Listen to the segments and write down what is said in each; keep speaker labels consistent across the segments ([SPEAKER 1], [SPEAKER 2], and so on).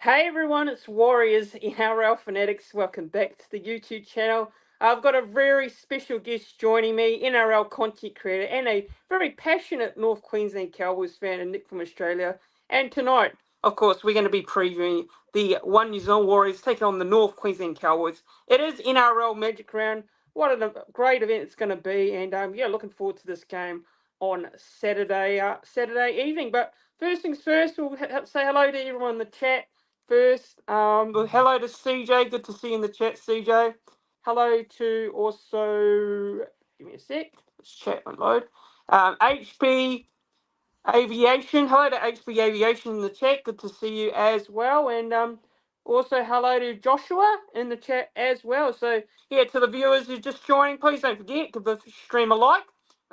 [SPEAKER 1] Hey everyone, it's Warriors NRL Fanatics. Welcome back to the YouTube channel. I've got a very special guest joining me, NRL content creator and a very passionate North Queensland Cowboys fan, and Nick from Australia. And tonight, of course, we're going to be previewing the One New Zealand Warriors taking on the North Queensland Cowboys. It is NRL Magic Round. What a great event it's going to be, and looking forward to this game on Saturday evening. But first things first, we'll say hello to everyone in the chat first. Hello to CJ. Good to see you in the chat, CJ. Hello to also. Give me a sec. This chat won't load. HB Aviation. Hello to HB Aviation in the chat. Good to see you as well. And also hello to Joshua in the chat as well. So yeah, to the viewers who are just joining, please don't forget, give the stream a like.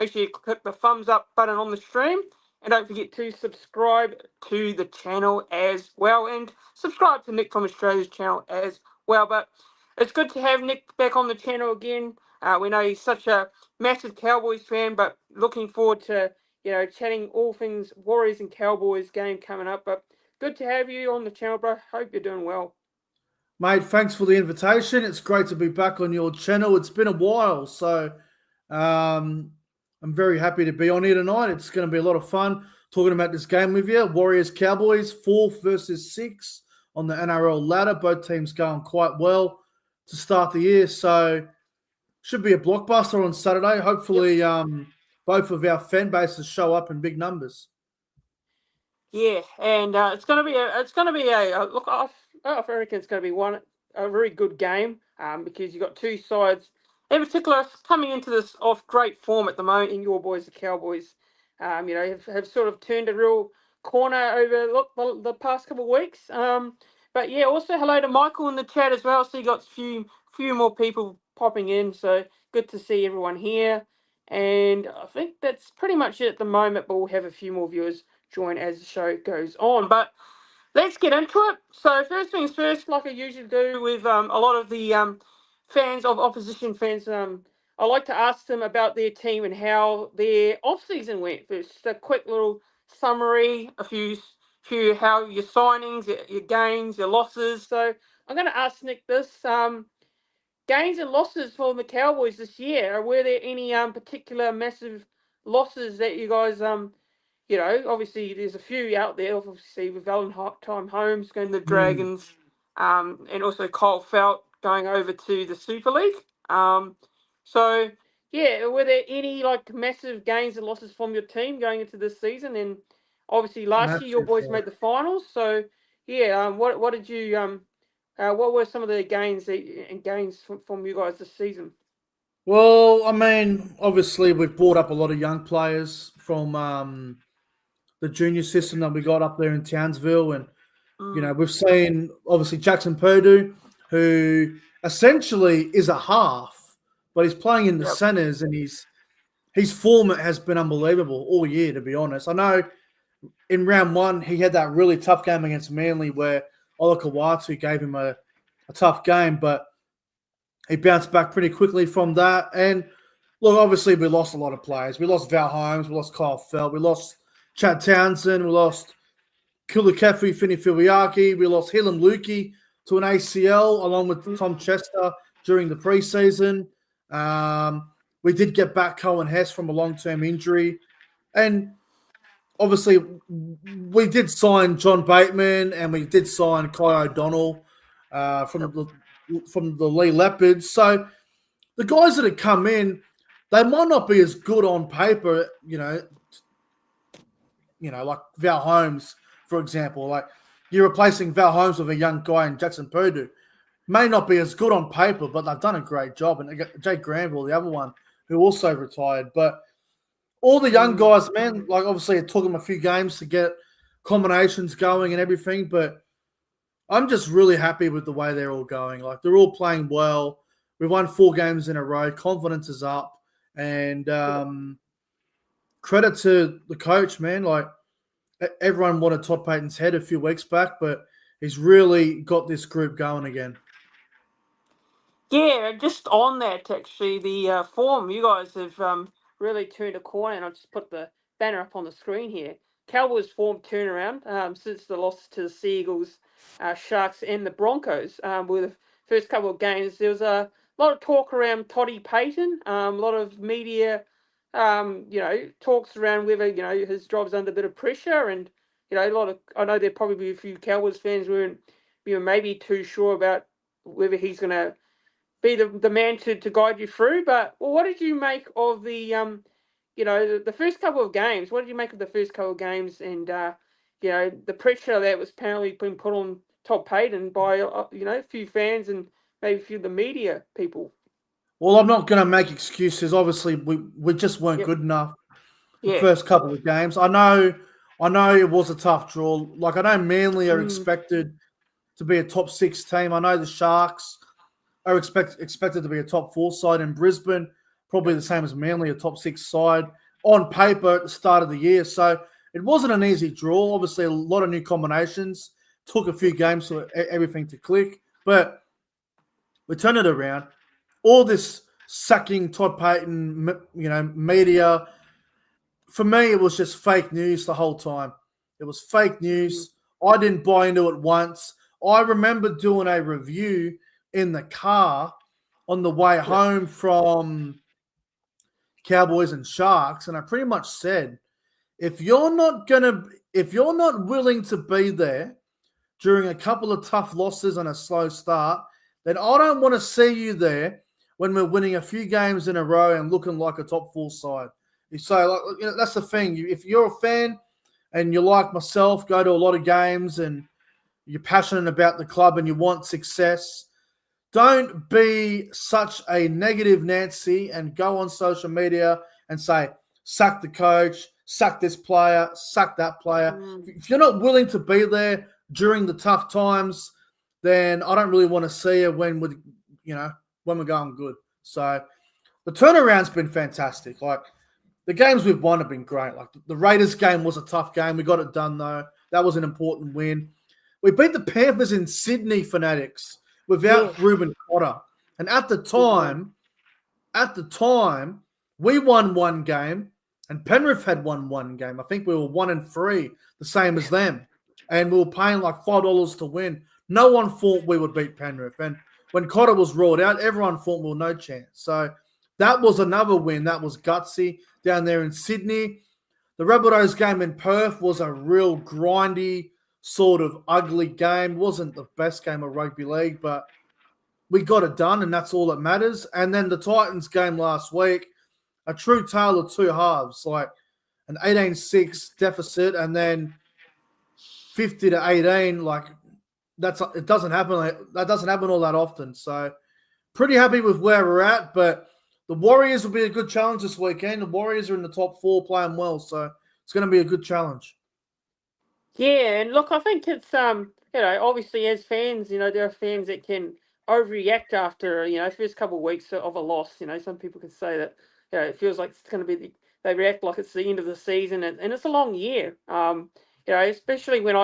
[SPEAKER 1] Make sure you click the thumbs up button on the stream. And don't forget to subscribe to the channel as well. And subscribe to Nick from Australia's channel as well. But it's good to have Nick back on the channel again. We know he's such a massive Cowboys fan, but looking forward to, chatting all things Warriors and Cowboys game coming up. But good to have you on the channel, bro. Hope you're doing well.
[SPEAKER 2] Mate, thanks for the invitation. It's great to be back on your channel. It's been a while, so I'm very happy to be on here tonight. It's going to be a lot of fun talking about this game with you. Warriors Cowboys, 4th versus 6 on the NRL ladder. Both teams going quite well to start the year, so should be a blockbuster on Saturday. Hopefully, both of our fan bases show up in big numbers.
[SPEAKER 1] Yeah, and it's going to be a look. I reckon it's going to be a very good game because you've got two sides in particular coming into this off great form at the moment. In your boys, the Cowboys, have sort of turned a real corner over the past couple of weeks. But yeah, also hello to Michael in the chat as well. So you got a few more people popping in. So good to see everyone here. And I think that's pretty much it at the moment. But we'll have a few more viewers join as the show goes on. But let's get into it. So first things first, like I usually do with a lot of the fans of opposition fans, I like to ask them about their team and how their off-season went. Just a quick little summary, a few how your signings, your gains, your losses. So I'm going to ask Nick this. Gains and losses for the Cowboys this year. Were there any particular massive losses that you guys obviously there's a few out there, obviously with Valentine Holmes going to the Dragons, and also Cole Felt going over to the Super League. So, yeah, were there any massive gains and losses from your team going into this season? And obviously last year your boys made the finals. So, yeah, what did you what were some of the gains from you guys this season?
[SPEAKER 2] Well, I mean, obviously we've brought up a lot of young players from the junior system that we got up there in Townsville, and we've seen obviously Jackson Purdue, who essentially is a half, but he's playing in the centres, and his form has been unbelievable all year, to be honest. I know in round one he had that really tough game against Manly where Olakawatu gave him a tough game, but he bounced back pretty quickly from that. And look, obviously we lost a lot of players. We lost Val Holmes, we lost Kyle Felt, we lost Chad Townsend, we lost Kulakefi Finifuiaki, we lost Hillam Lukey to an ACL along with Tom Chester during the preseason. We did get back Cohen Hess from a long-term injury. And obviously we did sign John Bateman and we did sign Kai O'Donnell from the Lee Leopards. So the guys that have come in, they might not be as good on paper, like Val Holmes, for example. Like you're replacing Val Holmes with a young guy in Jackson Purdue. May not be as good on paper, but they've done a great job. And they got Jake Granville, the other one, who also retired. But all the young guys, man, like obviously it took them a few games to get combinations going and everything, but I'm just really happy with the way they're all going. Like they're all playing well. We've won 4 games in a row. Confidence is up. And credit to the coach, man. Like everyone wanted Todd Payton's head a few weeks back, but he's really got this group going again.
[SPEAKER 1] Yeah, just on that, actually, the form, you guys have really turned a corner, and I'll just put the banner up on the screen here. Cowboys form turnaround since the loss to the Seagulls Sharks and the Broncos. With the first couple of games, there was a lot of talk around Toddy Payton. A lot of media, talks around whether his job's under a bit of pressure, and a lot of. I know there probably be a few Cowboys fans weren't, maybe too sure about whether he's going to be the man to guide you through. But what did you make of the first couple of games? What did you make of the first couple of games and the pressure that was apparently being put on Todd Payton by a few fans and maybe a few of the media people?
[SPEAKER 2] Well, I'm not going to make excuses. Obviously, we just weren't
[SPEAKER 1] Yep.
[SPEAKER 2] good enough the
[SPEAKER 1] Yeah.
[SPEAKER 2] first couple of games. I know it was a tough draw. Like I know Manly are
[SPEAKER 1] Mm.
[SPEAKER 2] expected to be a top 6 team. I know the Sharks are expected to be a top 4 side in Brisbane, probably the same as Manly, a top 6 side on paper at the start of the year. So it wasn't an easy draw. Obviously, a lot of new combinations. Took a few games for everything to click, but we turned it around. All this sucking Todd Payton, media. For me, it was just fake news the whole time. It was fake
[SPEAKER 1] Mm.
[SPEAKER 2] news. I didn't buy into it once. I remember doing a review in the car on the way
[SPEAKER 1] Yep.
[SPEAKER 2] home from Cowboys and Sharks, and I pretty much said, if you're not willing to be there during a couple of tough losses and a slow start, then I don't want to see you there when we're winning a few games in a row and looking like a top 4 side. So that's the thing. If you're a fan and you like myself, go to a lot of games and you're passionate about the club and you want success, don't be such a negative Nancy and go on social media and say, sack the coach, sack this player, sack that player.
[SPEAKER 1] Mm.
[SPEAKER 2] If you're not willing to be there during the tough times, then I don't really want to see you when we're going good. So the turnaround's been fantastic. Like the games we've won have been great. Like the Raiders game was a tough game. We got it done though. That was an important win. We beat the Panthers in Sydney, Fanatics,
[SPEAKER 1] Yeah.
[SPEAKER 2] without Ruben Cotter. And at the
[SPEAKER 1] Big one.
[SPEAKER 2] time, we won one game and Penrith had won one game. I think we were 1-3, the same as them. And we were paying like $5 to win. No one thought we would beat Penrith. And when Cotter was ruled out, everyone thought we were no chance. So that was another win. That was gutsy down there in Sydney. The Rabbitohs game in Perth was a real grindy, sort of ugly game. Wasn't the best game of rugby league, but we got it done, and that's all that matters. And then the Titans game last week, a true tale of two halves, like an 18-6 deficit and then 50-18. Like it doesn't happen. That doesn't happen all that often. So pretty happy with where we're at, but the Warriors will be a good challenge this weekend. The Warriors are in the top 4 playing well, so it's going to be a good challenge.
[SPEAKER 1] Yeah, and look, I think it's obviously as fans, there are fans that can overreact after first couple of weeks of a loss. Some people could say that it feels like it's going to be they react like it's the end of the season, and it's a long year. Especially when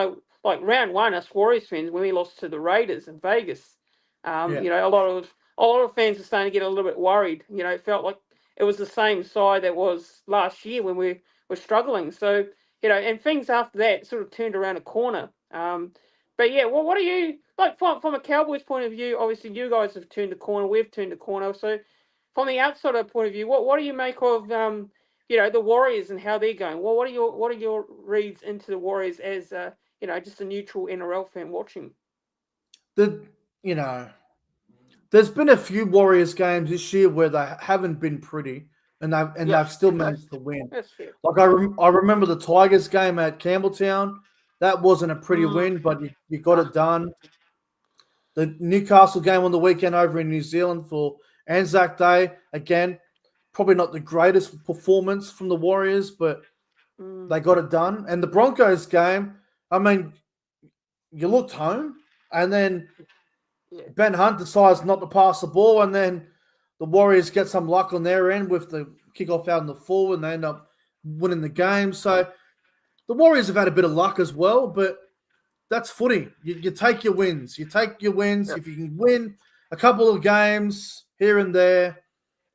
[SPEAKER 1] like round one, us Warriors fans when we lost to the Raiders in Vegas.
[SPEAKER 2] Yeah.
[SPEAKER 1] A lot of fans are starting to get a little bit worried. It felt like it was the same side that was last year when we were struggling. So and things after that sort of turned around a corner. But yeah, well, what do you like from a Cowboys point of view? Obviously, you guys have turned the corner. We've turned the corner. So, from the outsider point of view, what do you make of the Warriors and how they're going? Well, what are your reads into the Warriors as just a neutral NRL fan watching?
[SPEAKER 2] The There's been a few Warriors games this year where they haven't been pretty, and
[SPEAKER 1] Yeah,
[SPEAKER 2] they've still
[SPEAKER 1] that's
[SPEAKER 2] managed to win.
[SPEAKER 1] that's fair.
[SPEAKER 2] Like I remember the Tigers game at Campbelltown. That wasn't a pretty
[SPEAKER 1] Mm,
[SPEAKER 2] win, but you got
[SPEAKER 1] nah,
[SPEAKER 2] it done. The Newcastle game on the weekend over in New Zealand for Anzac Day, again, probably not the greatest performance from the Warriors, but
[SPEAKER 1] mm,
[SPEAKER 2] they got it done. And the Broncos game, I mean, you looked home, and then
[SPEAKER 1] yeah,
[SPEAKER 2] Ben Hunt decides not to pass the ball, and then the Warriors get some luck on their end with the kickoff out in the full, and they end up winning the game. So the Warriors have had a bit of luck as well, but that's footy. You take your wins. You take your wins.
[SPEAKER 1] yeah.
[SPEAKER 2] If you can win a couple of games here and there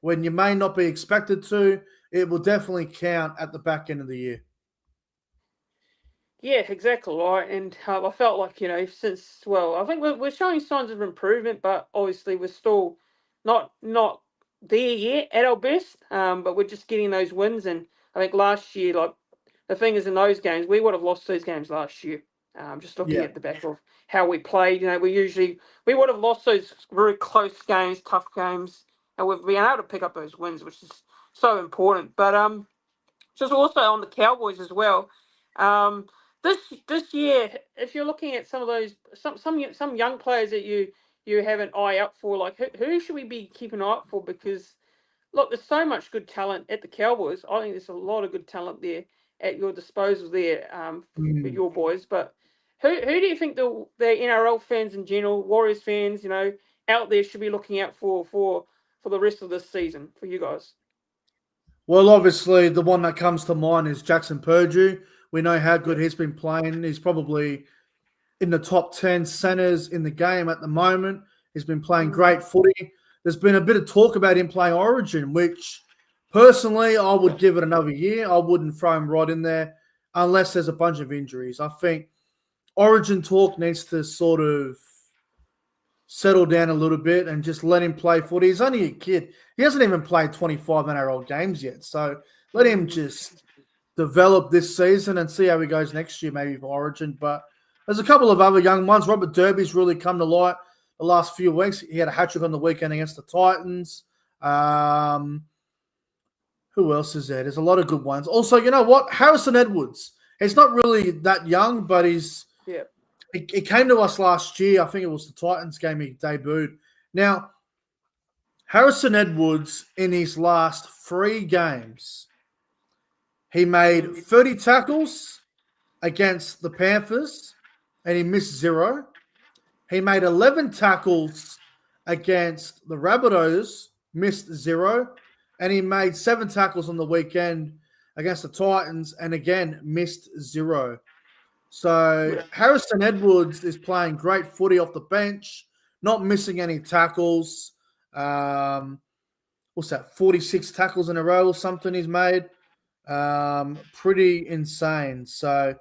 [SPEAKER 2] when you may not be expected to, it will definitely count at the back end of the year.
[SPEAKER 1] Yeah, exactly right. And I felt like, since, well, I think we're showing signs of improvement, but obviously we're still not there yet at our best. But we're just getting those wins. And I think last year, like, the thing is, in those games, we would have lost those games last year. Just looking
[SPEAKER 2] Yeah.
[SPEAKER 1] at the back of how we played, we would have lost those very close games, tough games, and we've been able to pick up those wins, which is so important. But just also on the Cowboys as well. Um, this year, if you're looking at some of those some young players that you have an eye out for, like who should we be keeping an eye out for? Because look, there's so much good talent at the Cowboys. I think there's a lot of good talent there at your disposal there, for
[SPEAKER 2] Mm.
[SPEAKER 1] your boys. But who do you think the NRL fans in general, Warriors fans, out there should be looking out for the rest of this season for you guys?
[SPEAKER 2] Well, obviously, the one that comes to mind is Jackson Purdue. We know how good
[SPEAKER 1] Yep.
[SPEAKER 2] he's been playing. He's probably in the top 10 centers in the game at the moment. He's been playing
[SPEAKER 1] Mm,
[SPEAKER 2] great footy. There's been a bit of talk about him playing Origin, which personally I would give it another year. I wouldn't throw him right in there unless there's a bunch of injuries. I think Origin talk needs to sort of settle down a little bit and just let him play footy. He's only a kid. He hasn't even played 25 NRL games yet. So let him
[SPEAKER 1] mm,
[SPEAKER 2] just develop this season and see how he goes next year, maybe for Origin. But there's a couple of other young ones. Robert Derby's really come to light the last few weeks. He had a hat trick on the weekend against the Titans. Um, who else is there? There's a lot of good ones. Also, you know what? Harrison Edwards. He's not really that young, but
[SPEAKER 1] yeah.
[SPEAKER 2] he came to us last year. I think it was the Titans game he debuted. Now, Harrison Edwards, in his last 3 games, he made
[SPEAKER 1] Mm,
[SPEAKER 2] 30 tackles against the Panthers and he missed 0. He made 11 tackles against the Rabbitohs, missed 0. And he made 7 tackles on the weekend against the Titans and again missed 0. So
[SPEAKER 1] yeah.
[SPEAKER 2] Harrison Edwards is playing great footy off the bench, not missing any tackles. What's that? 46 tackles in a row or something he's made. Pretty insane. So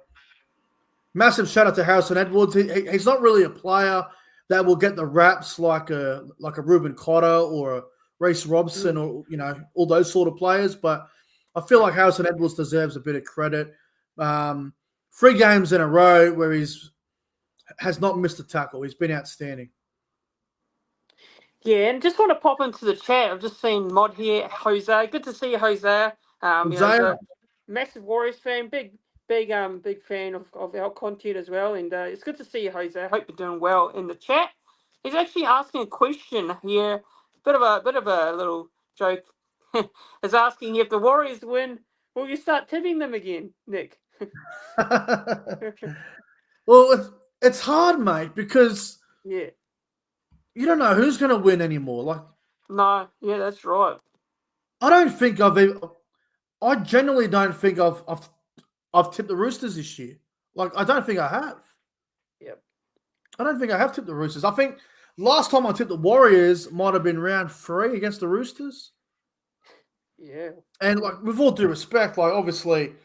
[SPEAKER 2] massive shout out to Harrison Edwards. He's not really a player that will get the raps like a Ruben Cotter or a Reece Robson
[SPEAKER 1] Mm,
[SPEAKER 2] or all those sort of players, but I feel like Harrison Edwards deserves a bit of credit. Um, 3 games in a row where has not missed a tackle. He's been outstanding.
[SPEAKER 1] yeah, and just want to pop into the chat. I've just seen Mod here, Jose. Good to see you, Jose. He's
[SPEAKER 2] Zaya,
[SPEAKER 1] a massive Warriors fan, big fan of our content as well. And it's good to see you, Jose. I hope you're doing well in the chat. He's actually asking a question here. Bit of a little joke. Is asking if the Warriors win, will you start tipping them again, Nick?
[SPEAKER 2] well, it's hard, mate, because
[SPEAKER 1] Yeah.
[SPEAKER 2] you don't know who's going to win anymore. Like,
[SPEAKER 1] No. Yeah, that's right.
[SPEAKER 2] I don't think I genuinely don't think I've tipped the Roosters this year. Like, I don't think I have.
[SPEAKER 1] Yep.
[SPEAKER 2] I don't think I have tipped the Roosters. I think last time I tipped the Warriors might have been round 3 against the Roosters.
[SPEAKER 1] Yeah.
[SPEAKER 2] And like, with all due respect, like obviously,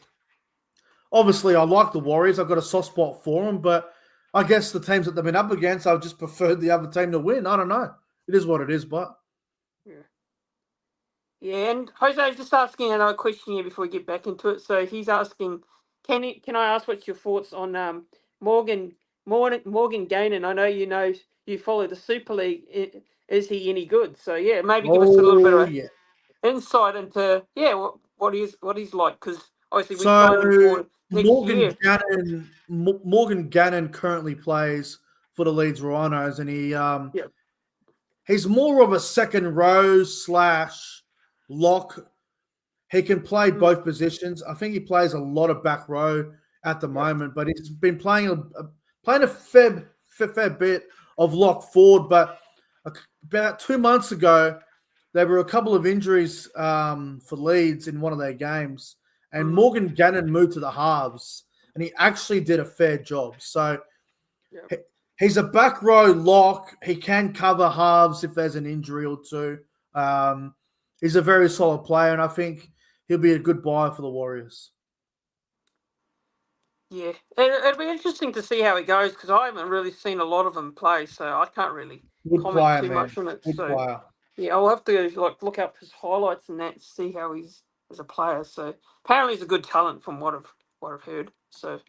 [SPEAKER 2] I like the Warriors. I've got a soft spot for them, but I guess the teams that they've been up against, I've just preferred the other team to win. I don't know. It is what it is, but
[SPEAKER 1] Yeah. Yeah, and Jose is just asking another question here before we get back into it. So he's asking, can I ask what's your thoughts on Morgan Morgan Gainan? I know you follow the Super League. Is he any good? So yeah, maybe give us a little bit
[SPEAKER 2] oh
[SPEAKER 1] of
[SPEAKER 2] yeah.
[SPEAKER 1] insight into what he's like, because obviously we
[SPEAKER 2] So
[SPEAKER 1] signed him for next year.
[SPEAKER 2] Morgan Gannon currently plays for the Leeds Rhinos, and
[SPEAKER 1] Yep.
[SPEAKER 2] he's more of a second row / lock. He can play
[SPEAKER 1] Mm,
[SPEAKER 2] both positions. I think he plays a lot of back row at the
[SPEAKER 1] yep.
[SPEAKER 2] moment, but he's been playing a fair bit of lock forward. But about 2 months ago, there were a couple of injuries for Leeds in one of their games, and
[SPEAKER 1] Mm,
[SPEAKER 2] Morgan Gannon moved to the halves, and he actually did a fair job. So
[SPEAKER 1] yep.
[SPEAKER 2] he's a back row lock. He can cover halves if there's an injury or two. Um, he's a very solid player, and I think he'll be a good buy for the Warriors.
[SPEAKER 1] Yeah, it'll be interesting to see how he goes because I haven't really seen a lot of him play, so I can't really
[SPEAKER 2] Good
[SPEAKER 1] comment
[SPEAKER 2] player,
[SPEAKER 1] too
[SPEAKER 2] man.
[SPEAKER 1] much on it.
[SPEAKER 2] Good
[SPEAKER 1] So
[SPEAKER 2] player.
[SPEAKER 1] yeah, I'll have to look up his highlights and that, see how he's as a player. So apparently he's a good talent from what I've heard. So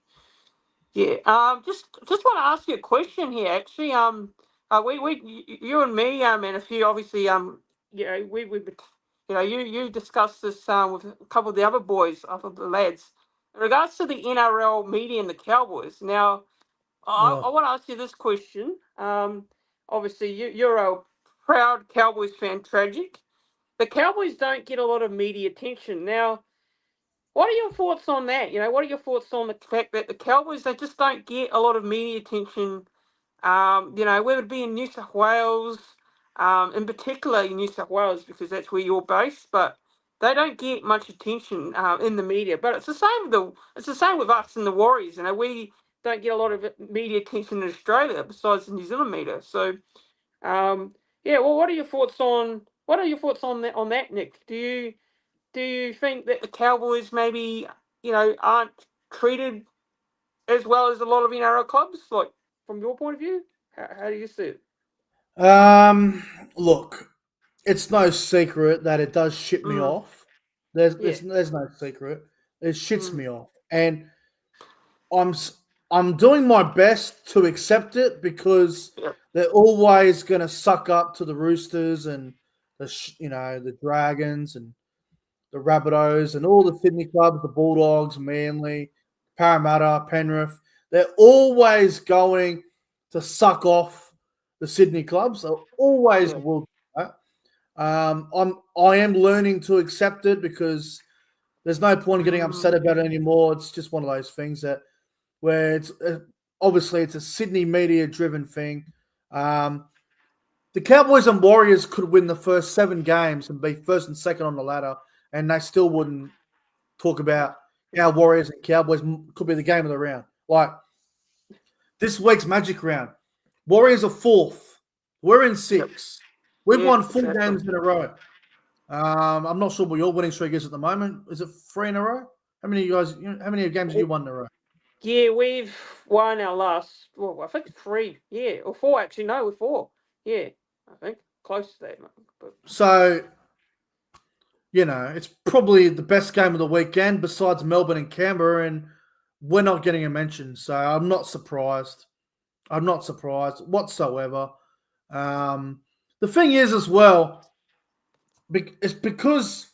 [SPEAKER 1] yeah, just want to ask you a question here. Actually, you and me, and a few obviously, you discussed this with a couple of the other boys, other the lads, in regards to the NRL media and the Cowboys. Now, I
[SPEAKER 2] Oh.
[SPEAKER 1] want to ask you this question. Obviously, you're a proud Cowboys fan. Tragic. The Cowboys don't get a lot of media attention now. What are your thoughts on that? What are your thoughts on the fact that the Cowboys they just don't get a lot of media attention? Whether it be in New South Wales, in particular in New South Wales because that's where you're based, but they don't get much attention in the media. But it's the same with us and the Warriors. We don't get a lot of media attention in Australia besides the New Zealand media. So, yeah. Well, what are your thoughts on that, Nick? Do you think that the Cowboys maybe aren't treated as well as a lot of NRL clubs? Like from your point of view, how do you see it?
[SPEAKER 2] Look, it's no secret that it does shit me
[SPEAKER 1] Mm,
[SPEAKER 2] off. There's
[SPEAKER 1] yeah.
[SPEAKER 2] there's, there's no secret. It shits
[SPEAKER 1] Mm,
[SPEAKER 2] me off, and I'm s- I'm doing my best to accept it because
[SPEAKER 1] yeah.
[SPEAKER 2] they're always going to suck up to the Roosters and the Dragons and the Rabbitohs and all the Sydney clubs, the Bulldogs, Manly, Parramatta, Penrith. They're always going to suck off the Sydney clubs. They always
[SPEAKER 1] Yeah.
[SPEAKER 2] will do that. I am learning to accept it because there's no point in getting upset
[SPEAKER 1] Mm,
[SPEAKER 2] about it anymore. It's just one of those things that where it's obviously it's a Sydney media driven thing. Um, the Cowboys and Warriors could win the first 7 games and be first and second on the ladder, and they still wouldn't talk about how Warriors and Cowboys could be the game of the round. Like this week's Magic round, Warriors are fourth. We're in
[SPEAKER 1] yep.
[SPEAKER 2] six. We've
[SPEAKER 1] Yeah.
[SPEAKER 2] won four
[SPEAKER 1] Exactly.
[SPEAKER 2] games in a row. I'm not sure what your winning streak is at the moment. Is it 3 in a row? How many of you guys? How many games have you won in a row?
[SPEAKER 1] Yeah, we've won our last. Well, I think 3. Yeah, or 4 actually. No, we're 4. Yeah, I think close to that. But
[SPEAKER 2] So it's probably the best game of the weekend besides Melbourne and Canberra, and we're not getting a mention. So I'm not surprised. I'm not surprised whatsoever. Um, the thing is, as well, it's because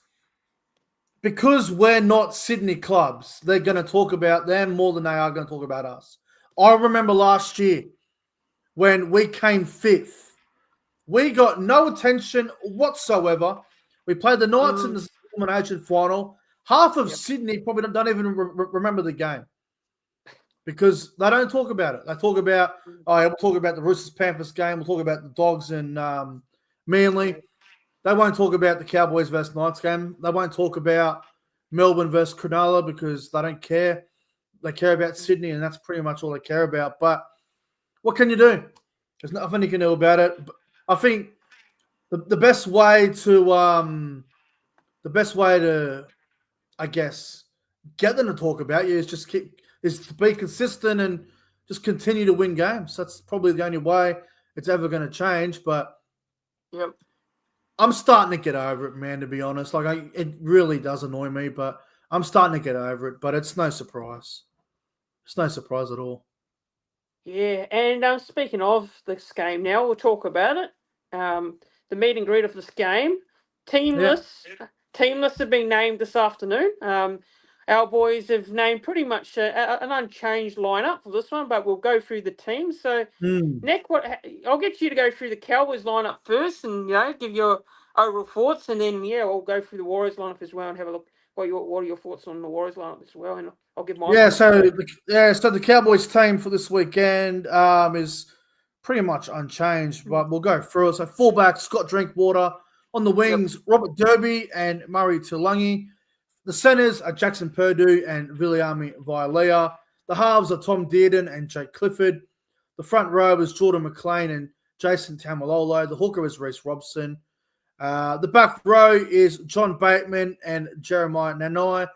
[SPEAKER 2] we're not Sydney clubs. They're going to talk about them more than they are going to talk about us. I remember last year when we came fifth. We got no attention whatsoever. We played the Knights in
[SPEAKER 1] mm,
[SPEAKER 2] the elimination final. Half of
[SPEAKER 1] yep.
[SPEAKER 2] Sydney probably don't even remember the game because they don't talk about it. They talk about,
[SPEAKER 1] Mm,
[SPEAKER 2] oh, yeah, we'll talk about the Roosters Panthers game. We'll talk about the Dogs and Manly.
[SPEAKER 1] yeah.
[SPEAKER 2] They won't talk about the Cowboys versus Knights game. They won't talk about Melbourne versus Cronulla because they don't care. They care about Sydney, and that's pretty much all they care about. But what can you do? There's nothing you can do about it. I think the best way to I guess get them to talk about you is to be consistent and just continue to win games. That's probably the only way it's ever going to change. But
[SPEAKER 1] Yep.
[SPEAKER 2] I'm starting to get over it, man. To be honest, it really does annoy me, but I'm starting to get over it. But it's no surprise. It's no surprise at all.
[SPEAKER 1] Yeah, and speaking of this game now, we'll talk about it. The meet and greet of this game.
[SPEAKER 2] Yeah.
[SPEAKER 1] Teamless have been named this afternoon. Our boys have named pretty much an unchanged lineup for this one, but we'll go through the teams. So,
[SPEAKER 2] Mm.
[SPEAKER 1] Nick, I'll get you to go through the Cowboys lineup first, and give your overall thoughts, and then we'll go through the Warriors lineup as well and have a look. What are your thoughts on the Warriors lineup as well? And I'll give my
[SPEAKER 2] Yeah,
[SPEAKER 1] thoughts.
[SPEAKER 2] so
[SPEAKER 1] So,
[SPEAKER 2] the Cowboys team for this weekend is pretty much unchanged,
[SPEAKER 1] mm,
[SPEAKER 2] but we'll go through it. So fullback Scott Drinkwater, on the
[SPEAKER 1] yep.
[SPEAKER 2] wings Robert Derby and Murray Tulangi. The centers are Jackson Purdue and Viliami Vailea. The halves are Tom Dearden and Jake Clifford. The front row is Jordan McLean and Jason Tamalolo. The hooker is Reece Robson. The back row is John Bateman and Jeremiah Nanai.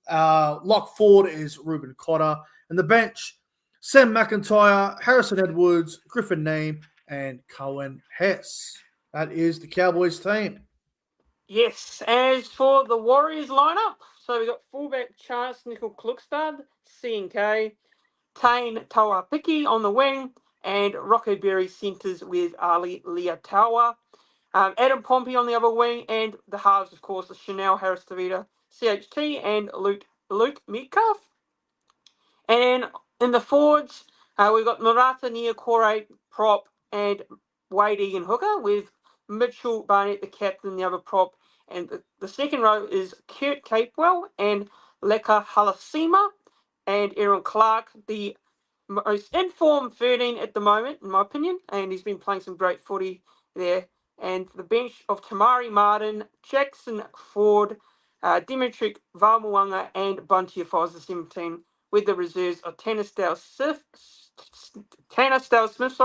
[SPEAKER 2] Lock forward is Ruben Cotter. And the bench, Sam McIntyre, Harrison Edwards, Griffin Neame, and Cohen Hess. That is the Cowboys team.
[SPEAKER 1] Yes, as for the Warriors lineup, so we've got fullback Charles Nickel Klukstad, C&K, Tane Tauapiki on the wing, and Rocco Berry centres with Ali Leatawa. Adam Pompey on the other wing, and the halves, of course, Chanel Harris Tavita, CHT, and Luke Metcalf. And in the forwards, we've got Murata Niokore prop and Wade Egan hooker with Mitchell Barnett, the captain, the other prop. And the second row is Kurt Capewell and Leka Halasima and Aaron Clark, the most informed 13 at the moment, in my opinion. And he's been playing some great footy there. And the bench of Tamari Martin, Jackson Ford, Dimitri Valmuanga, and Bunty Foz, the 17, with the reserves of Tanner Stale-Smith,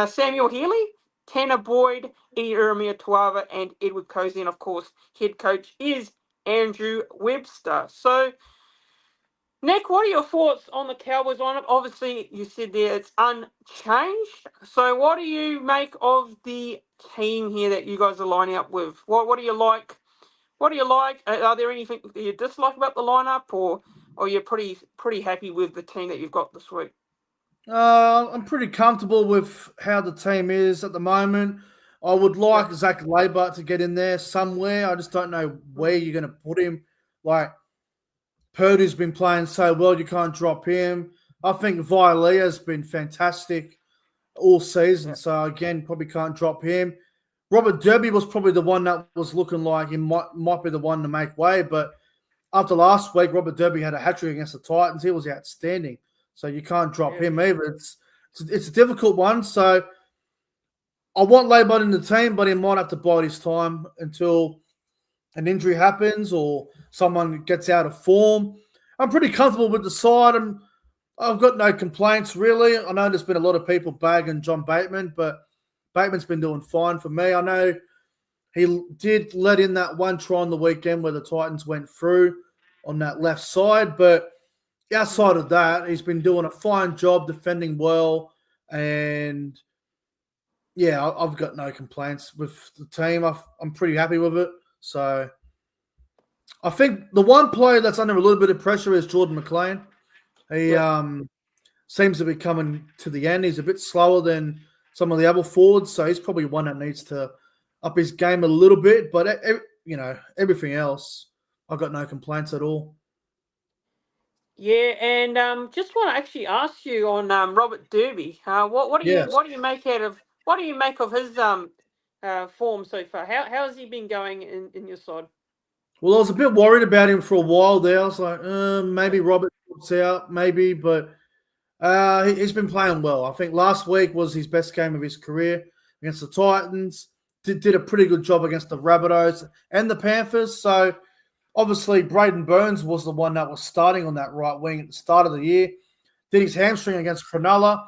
[SPEAKER 1] Samuel Healy, Tanner Boyd, Eddie Urmia Tuava, and Edward Cozy. And of course, head coach is Andrew Webster. So, Nick, what are your thoughts on the Cowboys lineup? Obviously, you said there it's unchanged. So, what do you make of the team here that you guys are lining up with? What do you like? What do you like? Are there anything that you dislike about the lineup, or you're pretty happy with the team that you've got this week?
[SPEAKER 2] I'm pretty comfortable with how the team is at the moment. I would like Zach Labour to get in there somewhere. I just don't know where you're going to put him. Like, Purdue's been playing so well, you can't drop him. I think Vialia's been fantastic all season. So, again, probably can't drop him. Robert Derby was probably the one that was looking like he might be the one to make way. But after last week, Robert Derby had a hat-trick against the Titans. He was outstanding. So you can't drop him either. It's a difficult one. So I want Labour in the team, but he might have to bide his time until an injury happens or someone gets out of form. I'm pretty comfortable with the side. I've got no complaints, really. I know there's been a lot of people bagging John Bateman, but Bateman's been doing fine for me. I know he did let in that one try on the weekend where the Titans went through on that left side, but outside of that, he's been doing a fine job defending well, and yeah, I've got no complaints with the team. I'm pretty happy with it. So I think the one player that's under a little bit of pressure is Jordan McLean. He seems to be coming to the end. He's a bit slower than some of the other forwards, so he's probably one that needs to up his game a little bit. But everything else, I've got no complaints at all.
[SPEAKER 1] Yeah, and just want to actually ask you on Robert Derby. What do you make of his form so far? How has he been going in your side?
[SPEAKER 2] Well, I was a bit worried about him for a while there. I was like, maybe Robert drops out, maybe, but he's been playing well. I think last week was his best game of his career against the Titans. Did a pretty good job against the Rabbitohs and the Panthers. So obviously, Braden Burns was the one that was starting on that right wing at the start of the year. Did his hamstring against Cronulla,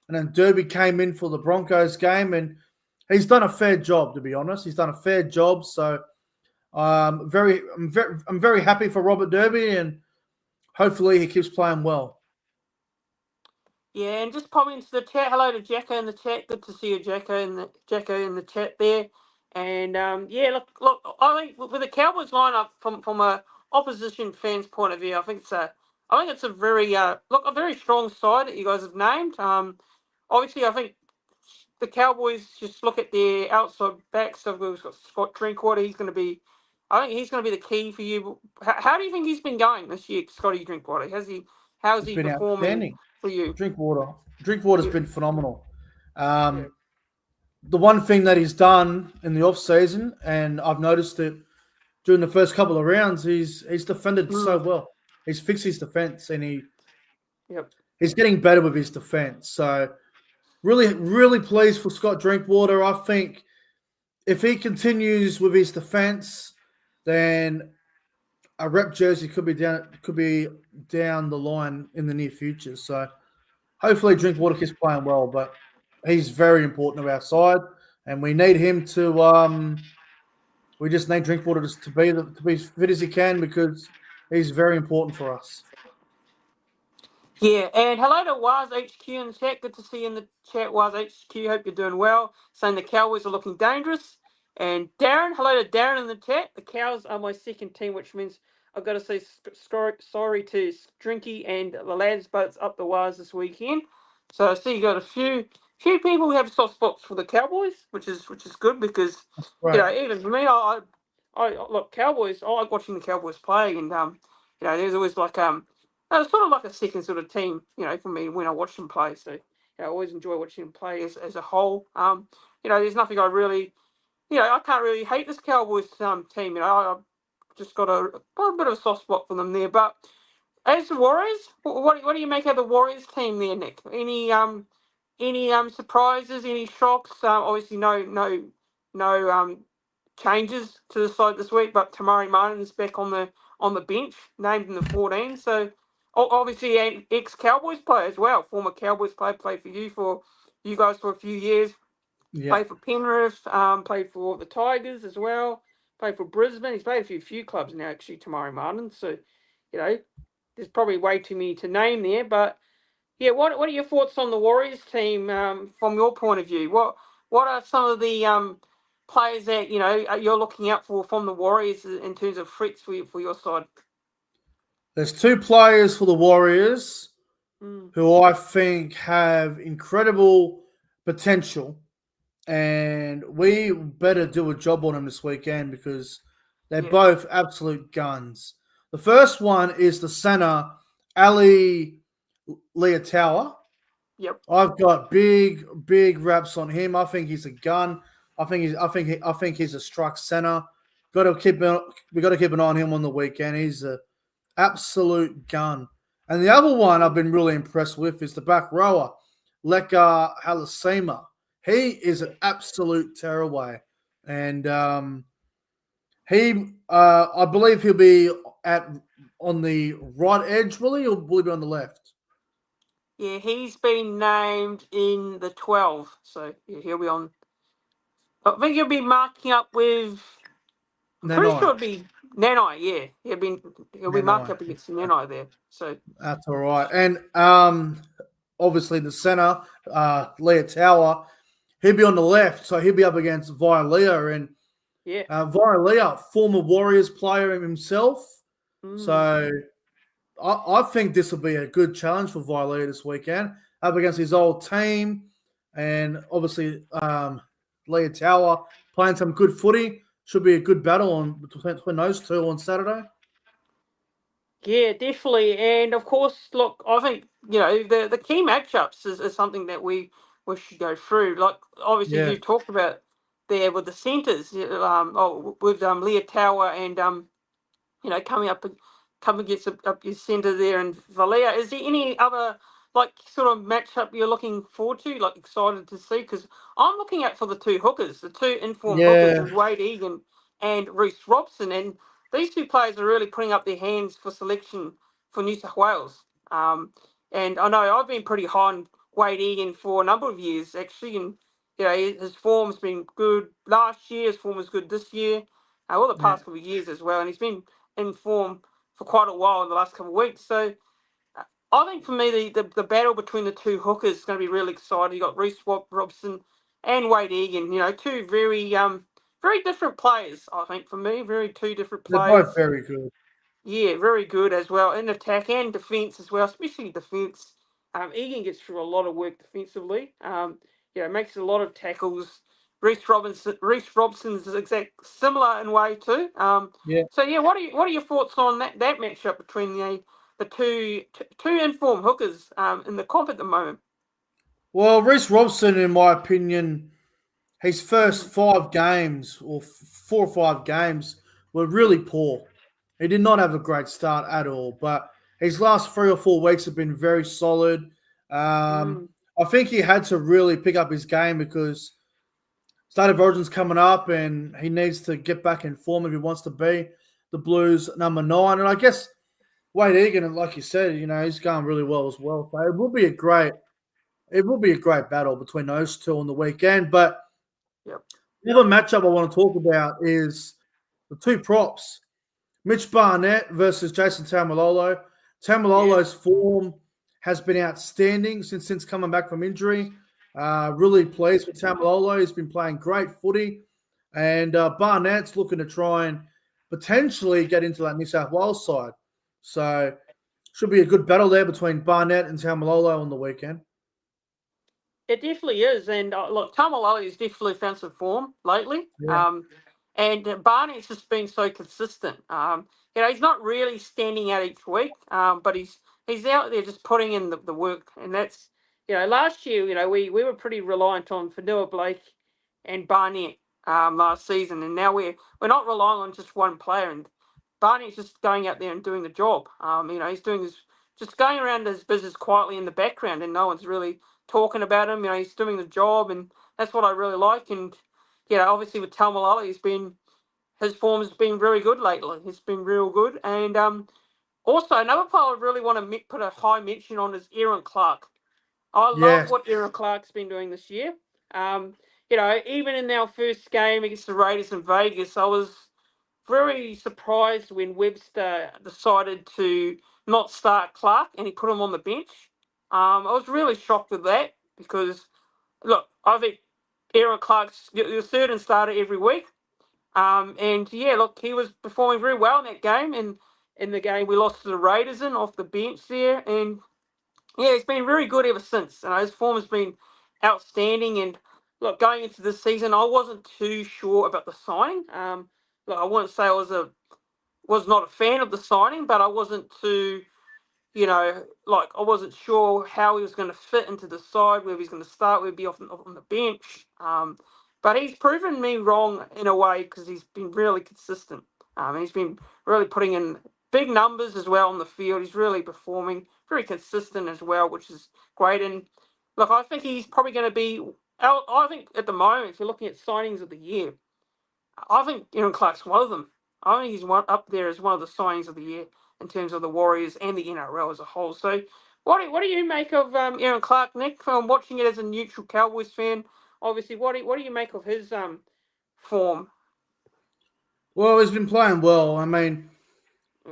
[SPEAKER 2] and then Derby came in for the Broncos game, and he's done a fair job, to be honest. He's done a fair job. So I'm very happy for Robert Derby, and hopefully he keeps playing well.
[SPEAKER 1] Yeah, and just pop into the chat. Hello to Jacko in the chat. Good to see you, Jacko in the chat there. And look. I think with the Cowboys lineup from a opposition fan's point of view, I think it's a very very strong side that you guys have named. Obviously, I think the Cowboys just look at their outside backs. So we've got Scott Drinkwater. I think he's going to be the key for you. How do you think he's been going this year, Scotty Drinkwater? How's he performing for you?
[SPEAKER 2] Drinkwater's been phenomenal. The one thing that he's done in the off season, and I've noticed it during the first couple of rounds, he's defended so well. He's fixed his defense, and he's getting better with his defense. So really, really pleased for Scott Drinkwater. I think if he continues with his defense, then a rep jersey could be down the line in the near future. So hopefully Drinkwater keeps playing well, but he's very important to our side, and we need him to. We just need Drinkwater to be as fit as he can, because he's very important for us.
[SPEAKER 1] Yeah, and hello to Waz HQ in the chat. Good to see you in the chat, Waz HQ. Hope you're doing well. Saying the Cowboys are looking dangerous. And Darren, hello to Darren in the chat. The Cows are my second team, which means I've got to say sorry to Drinky and the lads, but it's up the Waz this weekend. So I see you got a few people who have soft spots for the Cowboys, which is good because
[SPEAKER 2] Right.
[SPEAKER 1] even for me, I look Cowboys. I like watching the Cowboys play, and there's always like it's sort of like a second sort of team, for me when I watch them play. So, I always enjoy watching them play as a whole. There's nothing I really, I can't really hate this Cowboys team. I've just got a bit of a soft spot for them there. But as the Warriors, what do you make of the Warriors team there, Nick? Any surprises? Any shocks? Obviously, no changes to the side this week, but Tamari Martin's back on the bench, named in the 14. So obviously an ex-Cowboys player as well, former Cowboys player, played for you guys for a few years.
[SPEAKER 2] Yeah.
[SPEAKER 1] Played for Penrith, played for the Tigers as well. Played for Brisbane. He's played for a few clubs now, actually, Tamari Martin. So, there's probably way too many to name there, but yeah, what are your thoughts on the Warriors team from your point of view? What are some of the players that you're looking out for from the Warriors in terms of threats for your side?
[SPEAKER 2] There's two players for the Warriors
[SPEAKER 1] Mm,
[SPEAKER 2] who I think have incredible potential, and we better do a job on them this weekend because they're
[SPEAKER 1] yeah.
[SPEAKER 2] both absolute guns. The first one is the center, Ali Leotawa.
[SPEAKER 1] Yep.
[SPEAKER 2] I've got big raps on him. I think he's a gun. I think he's a strike center. We got to keep an eye on him on the weekend. He's a absolute gun. And the other one I've been really impressed with is the back rower, Leka Halasima. He is an absolute tearaway. And I believe he'll be on the right edge, will he, or will he be on the left?
[SPEAKER 1] Yeah, he's been named in the 12. So yeah, he'll be on. I think he'll be marking up with. I'm pretty sure
[SPEAKER 2] Nanai.
[SPEAKER 1] it'll be Nanai. Yeah, he'll be marking
[SPEAKER 2] Nanai.
[SPEAKER 1] up against Nanai there. So
[SPEAKER 2] That's all right. And obviously the center, Leah Tower, he'll be on the left, so he'll be up against Vialia. And
[SPEAKER 1] yeah.
[SPEAKER 2] Vialia, former Warriors player himself.
[SPEAKER 1] Mm.
[SPEAKER 2] So I think this will be a good challenge for Vialia this weekend, up against his old team. And obviously Leah Tower playing some good footy. Should be a good battle between those two on Saturday.
[SPEAKER 1] Yeah, definitely. And of course, look, I think, the key matchups is something that we should go through. Like, obviously,
[SPEAKER 2] Yeah,
[SPEAKER 1] you've talked about there with the centres, with Leah Tower and coming come against up your centre there and Valia. Is there any other like sort of matchup you're looking forward to, like excited to see? Because I'm looking out for the two hookers, the two informed hookers,
[SPEAKER 2] yeah.
[SPEAKER 1] and Wade Egan and Reece Robson, and these two players are really putting up their hands for selection for New South Wales. And I know I've been pretty high on Wade Egan for a number of years actually, and his form's been good last year. His form was good this year. Well, the
[SPEAKER 2] Yeah.
[SPEAKER 1] past couple of years as well, and he's been in form for quite a while in the last couple of weeks. So I think for me, the battle between the two hookers is going to be really exciting. You got Reece Robson and Wade Egan. Two very different players. I think for me, very two different
[SPEAKER 2] They're both
[SPEAKER 1] players.
[SPEAKER 2] very good.
[SPEAKER 1] Yeah, very good as well in attack and defence as well, especially defence. Egan gets through a lot of work defensively. Makes a lot of tackles. Reece Robson's exact similar in way too.
[SPEAKER 2] Yeah.
[SPEAKER 1] So yeah, what are your thoughts on that matchup between the two informed hookers in the comp at the moment?
[SPEAKER 2] Well, Reece Robson, in my opinion, his first
[SPEAKER 1] Mm,
[SPEAKER 2] 5 games or 4 or 5 games were really poor. He did not have a great start at all, but his last 3 or 4 weeks have been very solid.
[SPEAKER 1] mm,
[SPEAKER 2] I think he had to really pick up his game because State of Origin's coming up and he needs to get back in form if he wants to be the Blues number 9. And I guess Wade Egan, like you said, he's going really well as well. So it will be a great battle between those two on the weekend. But
[SPEAKER 1] yep.
[SPEAKER 2] the other matchup I want to talk about is the two props. Mitch Barnett versus Jason Taumalolo.
[SPEAKER 1] Yeah.
[SPEAKER 2] Taumalolo's form has been outstanding since coming back from injury. Really pleased with Taumalolo. He's been playing great footy. And Barnett's looking to try and potentially get into that New South Wales side. So should be a good battle there between Barnett and Taumalolo on the weekend.
[SPEAKER 1] It definitely is, and look, Tamalolo's definitely found some form lately.
[SPEAKER 2] Yeah.
[SPEAKER 1] And Barney's just been so consistent. He's not really standing out each week, but he's out there just putting in the work, and that's last year we were pretty reliant on Fanua Blake and Barnett last season, and now we're not relying on just one player, and Barney's just going out there and doing the job. He's doing his just going around his business quietly in the background, and no one's really talking about him. He's doing the job, and that's what I really like. And obviously with Talmalala, his form has been very good lately. It's been real good. And also another player I really want to put a high mention on is Aaron Clark. I love
[SPEAKER 2] Yes.
[SPEAKER 1] what Aaron Clark's been doing this year. Even in our first game against the Raiders in Vegas, I was very surprised when Webster decided to not start Clark and he put him on the bench. I was really shocked with that because, look, I think Aaron Clark's your third and starter every week. And yeah, look, he was performing very well in that game. And in the game we lost to the Raiders off the bench there. And yeah, he's been very good ever since. His form has been outstanding. And look, going into this season, I wasn't too sure about the signing. Look, I wouldn't say I was not a fan of the signing, but I wasn't too I wasn't sure how he was going to fit into the side, whether he's going to start, whether he'd be off on the bench. But he's proven me wrong in a way because he's been really consistent. He's been really putting in big numbers as well on the field. He's really performing, very consistent as well, which is great. And look, I think he's probably going to be. I think at the moment, if you're looking at signings of the year, I think Aaron Clark's one of them. I think he's up there as one of the signings of the year in terms of the Warriors and the NRL as a whole. So, what do you make of Aaron Clark, Nick? From watching it as a neutral Cowboys fan, obviously, what do you make of his form?
[SPEAKER 2] Well, he's been playing well. I mean,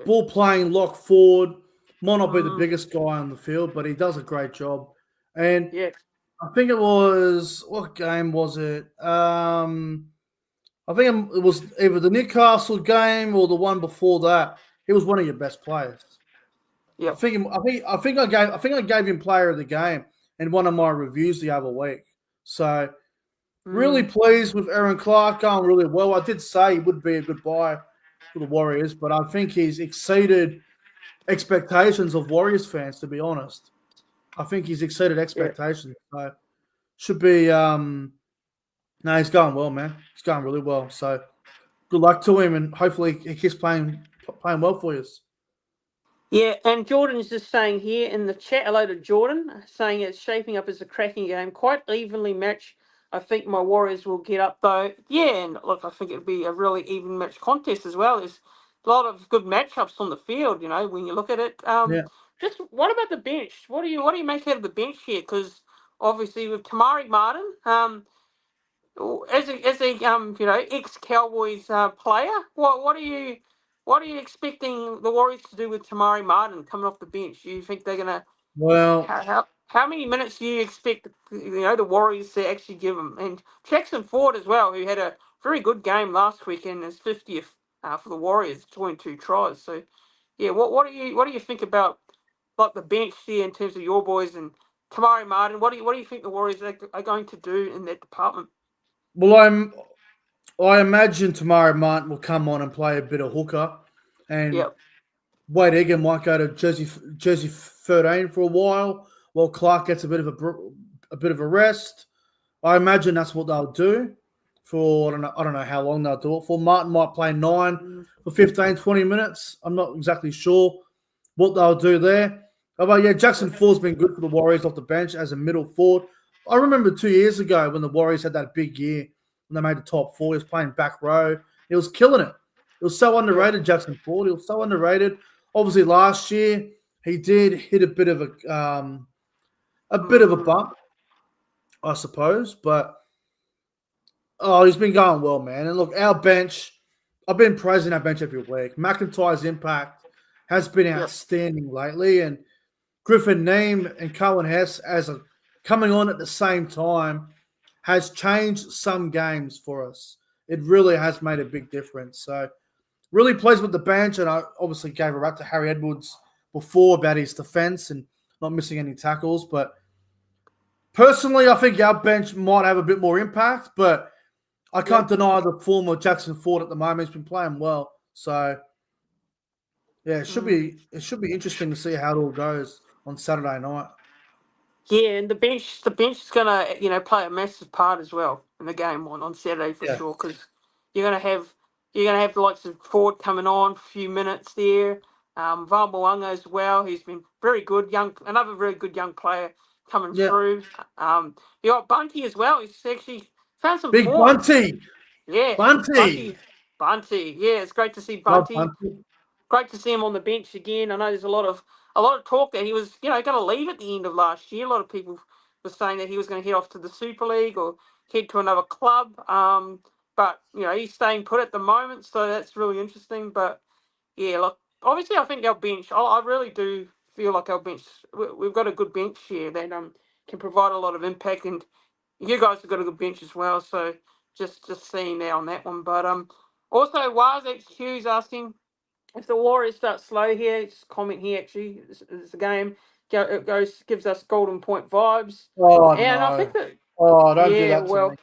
[SPEAKER 2] ball playing lock forward. Might not be the
[SPEAKER 1] Mm,
[SPEAKER 2] biggest guy on the field, but he does a great job. And
[SPEAKER 1] yeah,
[SPEAKER 2] I think it was what game was it? I think it was either the Newcastle game or the one before that. He was one of your best players. I
[SPEAKER 1] yep.
[SPEAKER 2] think I gave him player of the game in one of my reviews the other week. So really
[SPEAKER 1] Mm,
[SPEAKER 2] pleased with Aaron Clark going really well. I did say he would be a good buy for the Warriors, but I think he's exceeded expectations of Warriors fans, to be honest. I think he's exceeded
[SPEAKER 1] yeah.
[SPEAKER 2] expectations. So should be no, he's going well, man. He's going really well. So good luck to him, and hopefully he keeps playing well for you.
[SPEAKER 1] Yeah, and Jordan's just saying here in the chat, hello to Jordan, saying it's shaping up as a cracking game, quite evenly matched. I think my Warriors will get up though. Yeah, and look, I think it'll be a really even match contest as well. There's a lot of good matchups on the field, when you look at it.
[SPEAKER 2] Yeah.
[SPEAKER 1] Just what about the bench? What do you make out of the bench here? Because obviously with Tamari Martin, as a ex Cowboys player, what are you expecting the Warriors to do with Tamari Martin coming off the bench? Do you think they're gonna
[SPEAKER 2] Well,
[SPEAKER 1] how many minutes do you expect the Warriors to actually give him? And Jackson Ford as well, who had a very good game last weekend, his 50th for the Warriors, 22 tries. So yeah, what do you think about like the bench here in terms of your boys and Tamari Martin? What do you think the Warriors are going to do in that department?
[SPEAKER 2] well, I imagine tomorrow Martin will come on and play a bit of hooker, and
[SPEAKER 1] Yep.
[SPEAKER 2] Wade Egan might go to Jersey 13 for a while Clark gets a bit of a rest. I imagine that's what they'll do for I don't know how long they'll do it for. Martin might play 9
[SPEAKER 1] Mm,
[SPEAKER 2] for 15, 20 minutes. I'm not exactly sure what they'll do there. But yeah, Jackson Ford's been good for the Warriors off the bench as a middle forward. I remember 2 years ago when the Warriors had that big year when they made the top four. He was playing back row. He was killing it. It was so
[SPEAKER 1] yeah.
[SPEAKER 2] underrated, Jackson Ford. He was so underrated. Obviously, last year he did hit a bit of a
[SPEAKER 1] Mm,
[SPEAKER 2] bump, I suppose. But he's been going well, man. And look, our bench I've been praising our bench every week. McIntyre's impact has been
[SPEAKER 1] Yep.
[SPEAKER 2] outstanding lately, and Griffin Neem and Cohen Hess coming on at the same time has changed some games for us. It really has made a big difference. So really pleased with the bench, and I obviously gave a rap to Harry Edwards before about his defence and not missing any tackles. But personally, I think our bench might have a bit more impact, but I can't
[SPEAKER 1] Yep.
[SPEAKER 2] deny the form of Jackson Ford at the moment. He's been playing well. So yeah, it should be interesting to see how it all goes on Saturday night.
[SPEAKER 1] Yeah, and the bench is gonna play a massive part as well in the game on Saturday for
[SPEAKER 2] Yeah.
[SPEAKER 1] sure, because you're gonna have you're gonna have the likes of Ford coming on for a few minutes there. Vamboanga as well. He's been very good, another very good young player coming
[SPEAKER 2] Yeah.
[SPEAKER 1] through. You got Bunty as well. He's actually found some
[SPEAKER 2] Big
[SPEAKER 1] form.
[SPEAKER 2] Bunty.
[SPEAKER 1] Yeah,
[SPEAKER 2] Bunty.
[SPEAKER 1] Bunty. Yeah, it's great to see
[SPEAKER 2] Love
[SPEAKER 1] Bunty.
[SPEAKER 2] Bunty.
[SPEAKER 1] Great to see him on the bench again. I know there's a lot of talk that he was going to leave at the end of last year. A lot of people were saying that he was going to head off to the Super League or head to another club. But he's staying put at the moment, so that's really interesting. But yeah, look, obviously I think our bench. I really do feel like our bench. We've got a good bench here that can provide a lot of impact, and you guys have got a good bench as well. So just seeing there on that one. But also Waz XQ's asking, if the Warriors start slow here, just comment here actually, it's the game. It gives us Golden Point vibes.
[SPEAKER 2] Oh
[SPEAKER 1] And I think
[SPEAKER 2] no.
[SPEAKER 1] that,
[SPEAKER 2] Oh, don't do
[SPEAKER 1] yeah,
[SPEAKER 2] that to me.
[SPEAKER 1] well,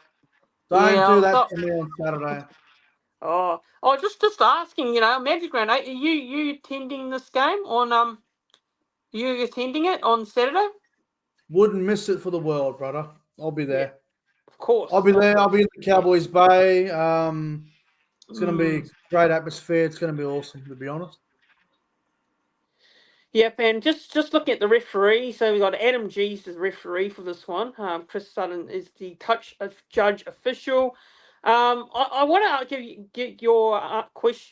[SPEAKER 2] Don't do
[SPEAKER 1] yeah.
[SPEAKER 2] that to me on Saturday.
[SPEAKER 1] Just asking, Magic Round, are you attending this game on you attending it on Saturday?
[SPEAKER 2] Wouldn't miss it for the world, brother. I'll be
[SPEAKER 1] Yeah,
[SPEAKER 2] there.
[SPEAKER 1] of course,
[SPEAKER 2] I'll be
[SPEAKER 1] of
[SPEAKER 2] there. I'll
[SPEAKER 1] course.
[SPEAKER 2] be in the Cowboys Bay. It's going to be
[SPEAKER 1] Mm.
[SPEAKER 2] a great atmosphere. It's going to be awesome, to be honest.
[SPEAKER 1] Yep, and just looking at the referee, so we got Adam G's the referee for this one. Chris Sutton is the touch of judge official. I want to get your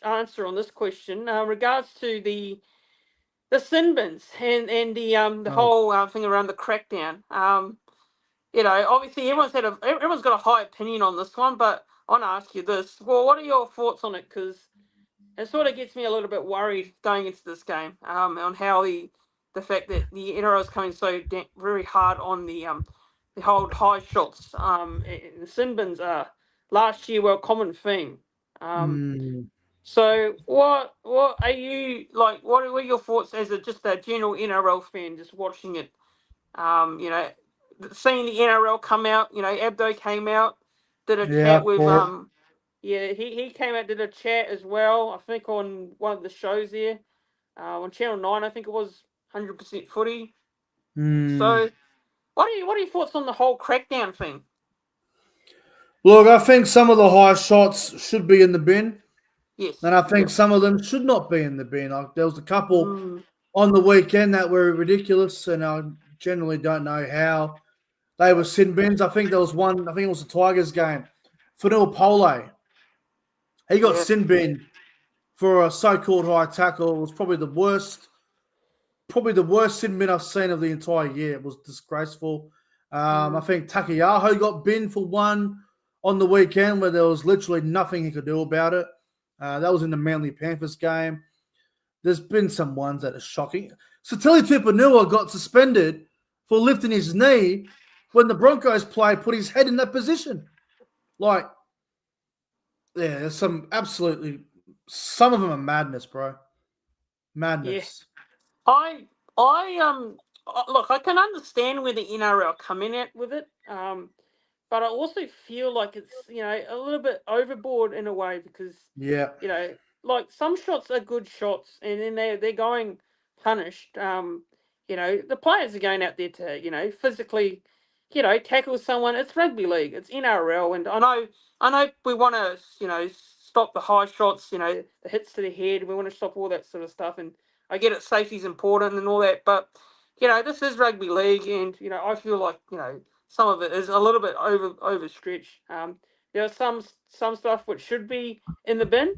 [SPEAKER 1] answer on this question, regards to the sin bins and the
[SPEAKER 2] Oh,
[SPEAKER 1] whole thing around the crackdown. Obviously everyone's got a high opinion on this one, but I want to ask you this: well, what are your thoughts on it? Because it sort of gets me a little bit worried going into this game, on how the fact that the NRL is coming so very hard on the whole high shots. And the sin bins are last year were a common theme. Um,
[SPEAKER 2] mm,
[SPEAKER 1] so what are you like? What were your thoughts as just a general NRL fan, just watching it? Um, you know, Seeing the NRL come out. Abdo came out, did a
[SPEAKER 2] yeah,
[SPEAKER 1] chat with
[SPEAKER 2] for it.
[SPEAKER 1] yeah, he came out, did a chat as well. I think on one of the shows there, on Channel 9, I think it was 100% Footy.
[SPEAKER 2] Mm.
[SPEAKER 1] So, what are your thoughts on the whole crackdown thing?
[SPEAKER 2] Look, I think some of the high shots should be in the bin,
[SPEAKER 1] Yes.
[SPEAKER 2] and I think
[SPEAKER 1] Yep.
[SPEAKER 2] some of them should not be in the bin. There was a couple
[SPEAKER 1] Mm,
[SPEAKER 2] on the weekend that were ridiculous, and I generally don't know how they were sin bins. I think there was one. I think it was the Tigers game. Fanil Pole, he got
[SPEAKER 1] yeah.
[SPEAKER 2] sin binned for a so-called high tackle. It was probably the worst sin bin I've seen of the entire year. It was disgraceful. I
[SPEAKER 1] Mm,
[SPEAKER 2] think Takiyaho got binned for one on the weekend where there was literally nothing he could do about it. That was in the Manly Panthers game. There's been some ones that are shocking. Satili Tupanua got suspended for lifting his knee when the Broncos player put his head in that position. Like, yeah, there's some of them are madness, bro.
[SPEAKER 1] yeah.
[SPEAKER 2] Madness.
[SPEAKER 1] I look. I can understand where the NRL come in at with it. But I also feel like it's a little bit overboard in a way, because
[SPEAKER 2] Yeah.
[SPEAKER 1] you know like some shots are good shots, and then they're going punished. The players are going out there to physically tackle someone. It's rugby league, it's NRL, and I know we want to stop the high shots, the hits to the head. We want to stop all that sort of stuff, and I get it, safety's important and all that, but this is rugby league, and I feel like some of it is a little bit overstretched. There are some stuff which should be in the bin,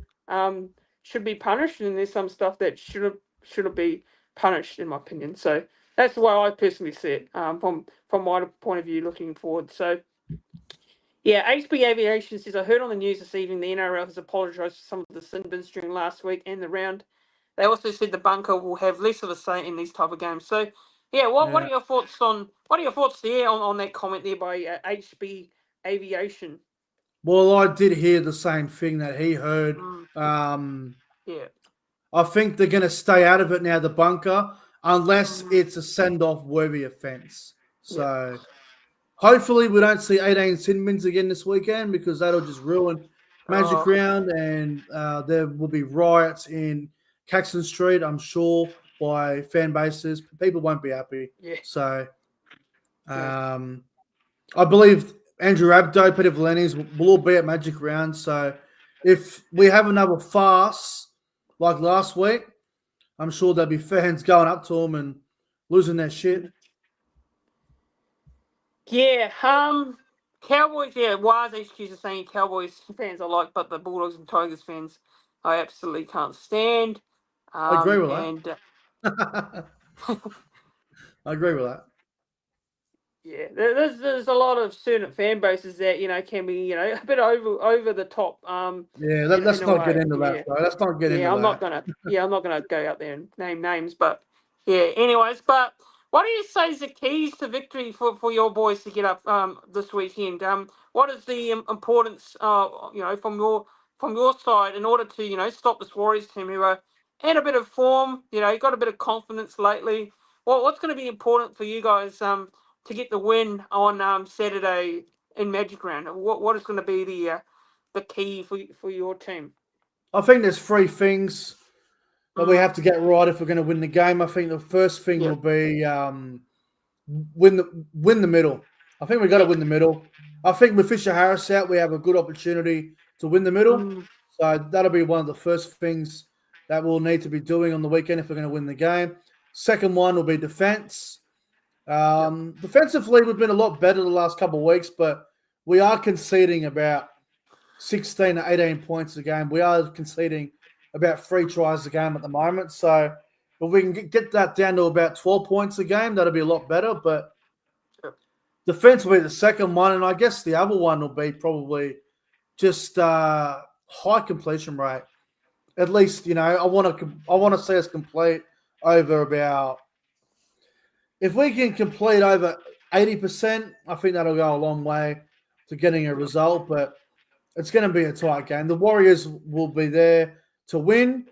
[SPEAKER 1] should be punished, and there's some stuff that shouldn't be punished, in my opinion. So that's the way I personally see it, from my point of view looking forward. So Yeah, HB Aviation says, I heard on the news this evening the NRL has apologised for some of the sin bins during last week and the round. They also said the bunker will have less of a say in these type of games. So, yeah, what are
[SPEAKER 2] Yeah.
[SPEAKER 1] your thoughts there on that comment there by HB Aviation?
[SPEAKER 2] Well, I did hear the same thing that he heard.
[SPEAKER 1] Mm, yeah.
[SPEAKER 2] I think they're going to stay out of it now, the bunker, unless
[SPEAKER 1] Mm,
[SPEAKER 2] it's a send off worthy offence.
[SPEAKER 1] yeah.
[SPEAKER 2] So hopefully we don't see 18 sin bins again this weekend because that'll just ruin Magic
[SPEAKER 1] Oh,
[SPEAKER 2] Round and there will be riots in Caxton Street, I'm sure, by fan bases. People won't be happy.
[SPEAKER 1] yeah.
[SPEAKER 2] So
[SPEAKER 1] No.
[SPEAKER 2] um, I believe Andrew Abdo, Peter Valeni's will all be at Magic Round. So if we have another farce like last week, I'm sure there'll be fans going up to them and losing their shit.
[SPEAKER 1] Yeah, Cowboys, yeah, Waz HQs are saying Cowboys fans I like, but the Bulldogs and Tigers fans I absolutely can't stand.
[SPEAKER 2] I agree with
[SPEAKER 1] And
[SPEAKER 2] that. I agree with that.
[SPEAKER 1] yeah, there's a lot of certain fan bases that can be a bit over the top
[SPEAKER 2] Yeah,
[SPEAKER 1] in
[SPEAKER 2] let's
[SPEAKER 1] a
[SPEAKER 2] not get
[SPEAKER 1] way.
[SPEAKER 2] into that,
[SPEAKER 1] Yeah,
[SPEAKER 2] bro. Let's not get into
[SPEAKER 1] yeah,
[SPEAKER 2] that.
[SPEAKER 1] I'm not gonna go out there and name names, but yeah. Anyways, but what do you say is the keys to victory for your boys to get up this weekend? What is the importance from your side in order to stop this Warriors team who are in a bit of form? Got a bit of confidence lately. What's going to be important for you guys to get the win on Saturday in Magic Round? What is going to be the key for your team?
[SPEAKER 2] I think there's three things that we
[SPEAKER 1] Mm,
[SPEAKER 2] have to get right if we're going to win the game. I think the first thing
[SPEAKER 1] yeah,
[SPEAKER 2] will be win the middle. I think we got to
[SPEAKER 1] yeah.
[SPEAKER 2] win the middle. I think with Fisher Harris out, we have a good opportunity to win the middle.
[SPEAKER 1] Mm,
[SPEAKER 2] So that'll be one of the first things that we'll need to be doing on the weekend if we're going to win the game. Second one will be defense.
[SPEAKER 1] yep,
[SPEAKER 2] Defensively, we've been a lot better the last couple of weeks, but we are conceding about 16 to 18 points a game. We are conceding about 3 tries a game at the moment. So if we can get that down to about 12 points a game, that'll be a lot better. But
[SPEAKER 1] yep,
[SPEAKER 2] defense will be the second one. And I guess the other one will be probably just high completion rate. At least, I want to see us complete over about, if we can complete over 80%, I think that'll go a long way to getting a
[SPEAKER 1] yep,
[SPEAKER 2] result. But it's going to be a tight game. The Warriors will be there to win.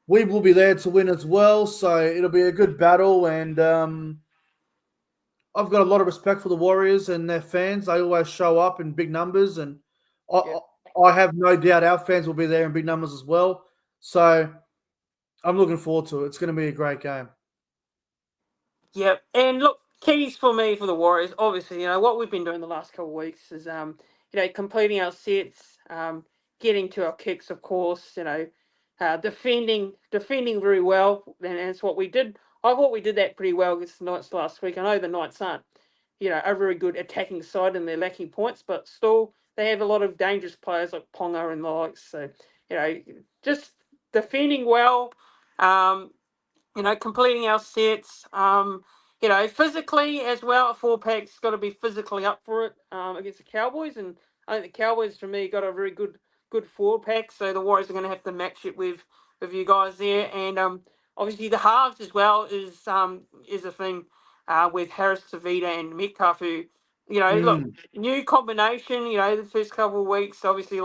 [SPEAKER 2] We will be there to win as well. So it'll be a good battle. And I've got a lot of respect for the Warriors and their fans. They always show up in big numbers. And I,
[SPEAKER 1] yep,
[SPEAKER 2] I have no doubt our fans will be there in big numbers as well. So I'm looking forward to it. It's going to be a great game.
[SPEAKER 1] yep. And look, keys for me for the Warriors. Obviously, what we've been doing the last couple of weeks is completing our sets, getting to our kicks, of course. Defending very well, and it's what we did. I thought we did that pretty well against the Knights last week. I know the Knights aren't a very good attacking side and they're lacking points, but still they have a lot of dangerous players like Ponga and the likes. So, just defending well, um, completing our sets, physically as well. A four pack's got to be physically up for it against the Cowboys, and I think the Cowboys, for me, got a very good four pack. So the Warriors are going to have to match it with you guys there, and obviously the halves as well is a thing with Harris, Tavita, and Metcalf, who look,
[SPEAKER 2] Mm,
[SPEAKER 1] new combination. The first couple of weeks, obviously a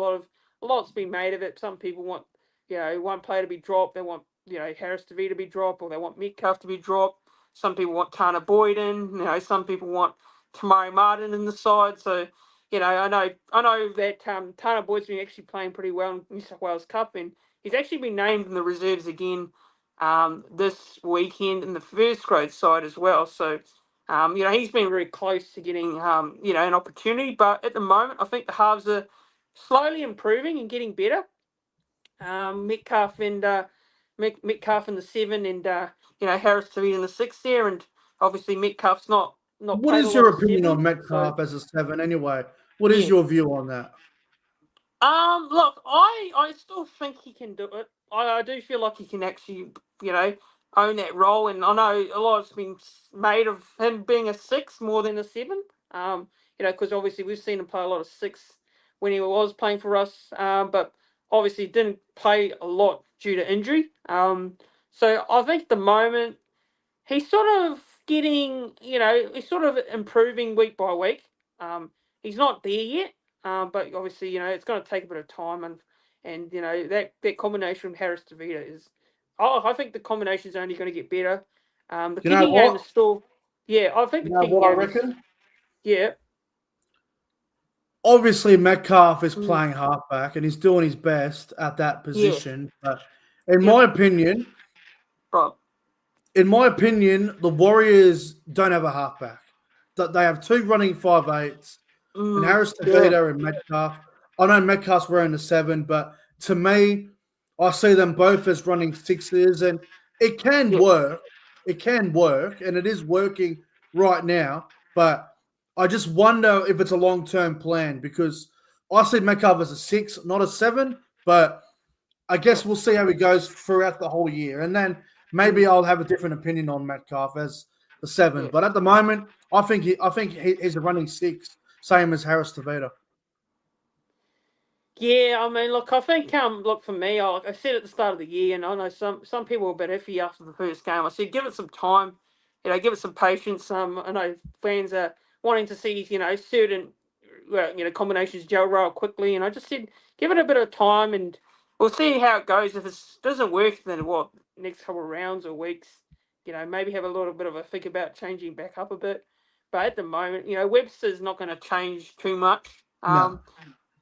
[SPEAKER 1] lot's been made of it. Some people want one player to be dropped. They want Harris Tavita to be dropped, or they want Metcalf to be dropped. Some people want Tana Boyd in. Some people want Tamari Martin in the side. So, I know that Tana Boyd's been actually playing pretty well in New South Wales Cup, and he's actually been named in the reserves again this weekend in the first grade side as well. So, he's been very close to getting an opportunity. But at the moment, I think the halves are slowly improving and getting better. Metcalf and Metcalf in the seven, and Harris to be in the six there, and obviously Metcalf's not
[SPEAKER 2] what
[SPEAKER 1] played a
[SPEAKER 2] is
[SPEAKER 1] lot
[SPEAKER 2] your
[SPEAKER 1] of
[SPEAKER 2] opinion on
[SPEAKER 1] sevens, so
[SPEAKER 2] Metcalf as a seven anyway? What is
[SPEAKER 1] yeah.
[SPEAKER 2] your view on that?
[SPEAKER 1] Look, I still think he can do it. I do feel like he can actually own that role, and I know a lot has been made of him being a six more than a seven. Because obviously we've seen him play a lot of 6 when he was playing for us, but obviously didn't play a lot due to injury. So I think at the moment he's sort of getting, he's sort of improving week by week. He's not there yet, but obviously, it's going to take a bit of time, and that combination with Harris DeVito is, I think the combination is only going to get better. The
[SPEAKER 2] You know
[SPEAKER 1] kicking game
[SPEAKER 2] what?
[SPEAKER 1] is still, yeah, I think
[SPEAKER 2] You
[SPEAKER 1] the
[SPEAKER 2] know
[SPEAKER 1] kicking
[SPEAKER 2] what I
[SPEAKER 1] game is,
[SPEAKER 2] reckon?
[SPEAKER 1] yeah,
[SPEAKER 2] Obviously, Metcalf is
[SPEAKER 1] mm,
[SPEAKER 2] playing halfback and he's doing his best at that
[SPEAKER 1] yeah,
[SPEAKER 2] position. But in
[SPEAKER 1] yep,
[SPEAKER 2] my opinion,
[SPEAKER 1] right,
[SPEAKER 2] the Warriors don't have a halfback. They have two running 5'8s and Harris
[SPEAKER 1] yeah,
[SPEAKER 2] DeVito and Metcalf. I know Metcalf's wearing the 7, but to me, I see them both as running 6s, and it can
[SPEAKER 1] yeah,
[SPEAKER 2] work. It can work, and it is working right now. But I just wonder if it's a long-term plan because I see Metcalf as a 6, not a 7. But I
[SPEAKER 1] yeah,
[SPEAKER 2] guess we'll see how he goes throughout the whole year, and then
[SPEAKER 1] mm,
[SPEAKER 2] maybe I'll have a different opinion on Metcalf as the 7.
[SPEAKER 1] yeah.
[SPEAKER 2] But at the moment, he's a running 6, same as Harris Tavita.
[SPEAKER 1] Yeah, I mean, look, I think, look, for me, like I said at the start of the year, and I know some people were a bit iffy after the first game. I said, give it some time, give it some patience. I know fans are wanting to see, certain, combinations gel real quickly, and I just said, give it a bit of time, and we'll see how it goes. If it doesn't work, then what, next couple of rounds or weeks, maybe have a little bit of a think about changing back up a bit. But at the moment, Webster's not going to change too much.
[SPEAKER 2] No,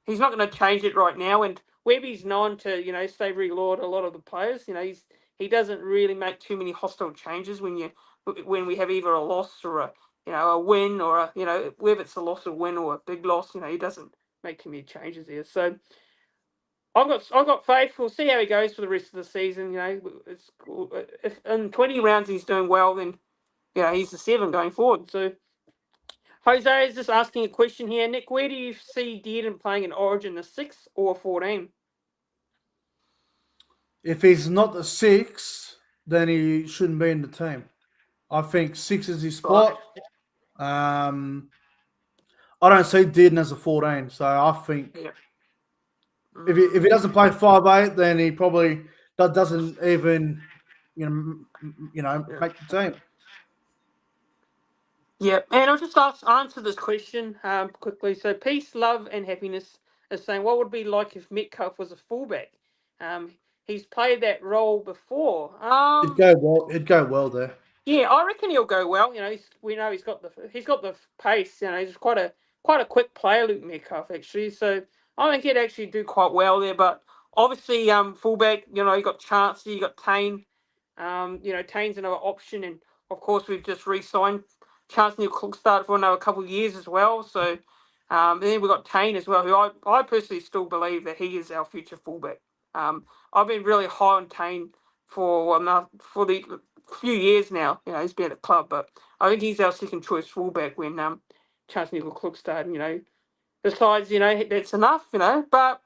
[SPEAKER 1] He's not going to change it right now. And Webby's known to, stay very loyal to a lot of the players. He doesn't really make too many hostile changes when we have either a loss or a win or whether it's a loss or win or a big loss. He doesn't make too many changes there. So I've got faith. We'll see how he goes for the rest of the season. It's if in 20 rounds he's doing well, then he's the 7 going forward. So Jose is just asking a question here. Nick, where do you see Dearden playing in Origin, the 6 or 14?
[SPEAKER 2] if he's not the 6, then he shouldn't be in the team. I think 6 is his
[SPEAKER 1] Right.
[SPEAKER 2] spot. Um, I don't see Dearden as a 14, so I think
[SPEAKER 1] Yeah.
[SPEAKER 2] if he doesn't play 5'8", then he probably doesn't even
[SPEAKER 1] Yeah.
[SPEAKER 2] make the team.
[SPEAKER 1] Yeah. And I'll just answer this question quickly. So, peace, love, and happiness is saying, what would it be like if Metcalf was a fullback? Um, he's played that role before.
[SPEAKER 2] It'd go well. It'd go well there.
[SPEAKER 1] Yeah, I reckon he'll go well. We know he's got the pace. He's quite a quick player, Luke Metcalf, actually. So I think he'd actually do quite well there. But obviously, fullback, you got Chancey, you got Tane. Tane's another option, and of course we've just re-signed Chancey Cook started for another couple of years as well. So and then we've got Tane as well, who I personally still believe that he is our future fullback. I've been really high on Tane for the few years now. He's been at the club, but I think he's our second choice fullback when Chance Cook started. Besides, that's enough. But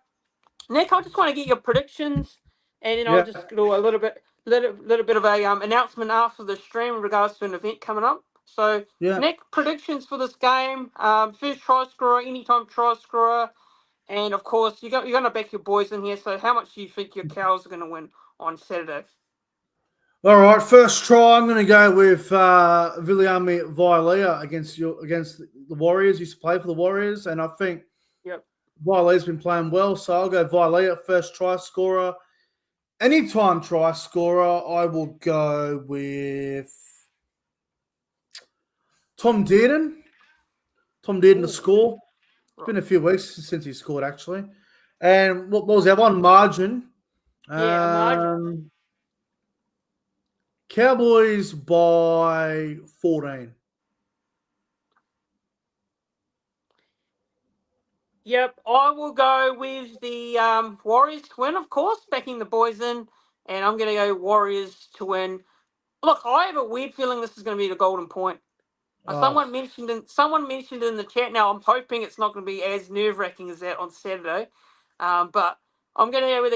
[SPEAKER 1] Nick, I just want to get your predictions, and then I'll
[SPEAKER 2] Yeah,
[SPEAKER 1] just do a little bit of a announcement after the stream in regards to an event coming up. So,
[SPEAKER 2] yeah.
[SPEAKER 1] Nick, predictions for this game: first try scorer, anytime try scorer, and of course you're going to back your boys in here. So, how much do you think your Cows are going to win on Saturday?
[SPEAKER 2] All right, first try. I'm going to go with Viliami Vilea against the Warriors. He used to play for the Warriors, and I think
[SPEAKER 1] Yep.
[SPEAKER 2] Vilea's been playing well, so I'll go Vilea first try scorer. Anytime try scorer, I will go with Tom Dearden. Tom Dearden to
[SPEAKER 1] Ooh,
[SPEAKER 2] score. It's
[SPEAKER 1] right.
[SPEAKER 2] been a few weeks since he scored, actually. And what was that one? Margin.
[SPEAKER 1] Yeah, a margin.
[SPEAKER 2] Cowboys by 14.
[SPEAKER 1] Yep, I will go with the Warriors to win, of course, backing the boys in, and I'm going to go Warriors to win. Look, I have a weird feeling this is going to be the golden point.
[SPEAKER 2] Oh,
[SPEAKER 1] Someone mentioned in the chat. Now I'm hoping it's not going to be as nerve wracking as that on Saturday, but I'm going to go with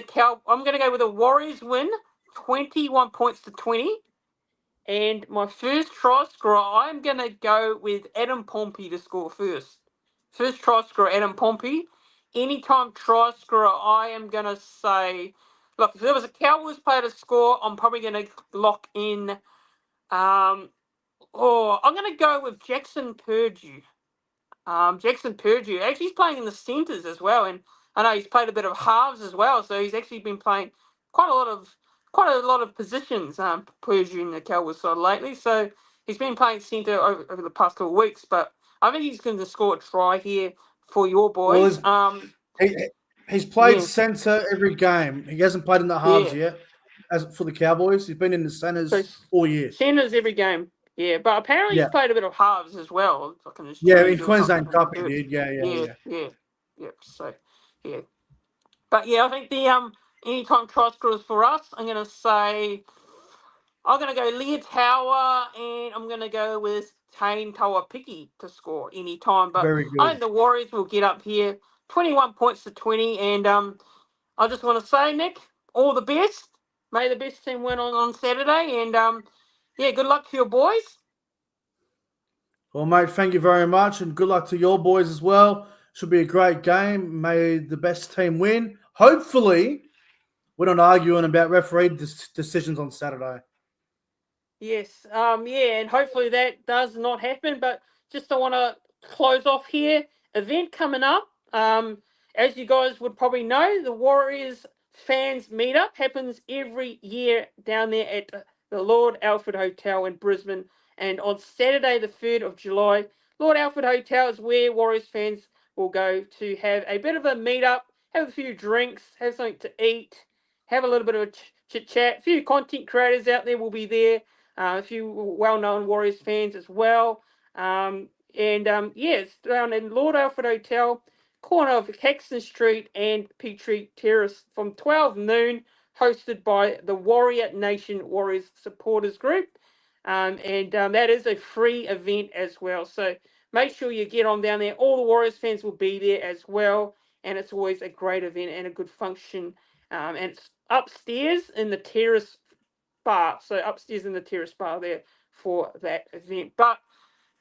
[SPEAKER 1] I'm going to go with a Warriors win, 21 points to 20, And my first try scorer, I'm going to go with Adam Pompey to score first. First try scorer, Adam Pompey. Anytime try scorer, I am going to say, look, if there was a Cowboys player to score, I'm probably going to lock in, I'm going to go with Jackson Purdue. Jackson Purdue. Actually, he's playing in the centres as well, and I know he's played a bit of halves as well. So he's actually been playing quite a lot of positions. Purdue in the Cowboys side lately. So he's been playing centre over the past couple of weeks. But I think he's going to score a try here for your boys.
[SPEAKER 2] He's played
[SPEAKER 1] Yeah,
[SPEAKER 2] centre every game. He hasn't played in the halves
[SPEAKER 1] yeah.
[SPEAKER 2] yet. As for the Cowboys, he's been in the
[SPEAKER 1] So
[SPEAKER 2] centres all year.
[SPEAKER 1] centres every game. Yeah, but apparently he's
[SPEAKER 2] Yeah,
[SPEAKER 1] played a bit of halves as well, like in his
[SPEAKER 2] yeah. In
[SPEAKER 1] juniors or
[SPEAKER 2] Queensland
[SPEAKER 1] something.
[SPEAKER 2] Cup, he did. Yeah.
[SPEAKER 1] Yeah. So yeah. But yeah, I think the anytime try scorers for us, I'm gonna go Leah Tower, and I'm gonna go with Tane Tawapiki to score anytime. But
[SPEAKER 2] Very
[SPEAKER 1] I
[SPEAKER 2] good.
[SPEAKER 1] think the Warriors will get up here, 21 points to 20, and I just want to say, Nick, all the best. May the best team win on Saturday, and yeah, good luck to your boys.
[SPEAKER 2] Well, mate, thank you very much, and good luck to your boys as well. Should be a great game. May the best team win. Hopefully, we're not arguing about referee decisions on Saturday.
[SPEAKER 1] Yes, yeah, and hopefully that does not happen. But just I want to close off here. Event coming up. As you guys would probably know, the Warriors fans meetup happens every year down there at the Lord Alfred Hotel in Brisbane. And on Saturday, the 3rd of July, Lord Alfred Hotel is where Warriors fans will go to have a bit of a meetup, have a few drinks, have something to eat, have a little bit of a chit chat. A few content creators out there will be there. A few well-known Warriors fans as well. It's down in Lord Alfred Hotel, corner of Caxton Street and Petrie Terrace from 12 noon, hosted by the Warrior Nation Warriors Supporters Group. That is a free event as well. So make sure you get on down there. All the Warriors fans will be there as well. And it's always a great event and a good function. And it's upstairs in the terrace bar. So upstairs in the terrace bar there for that event. But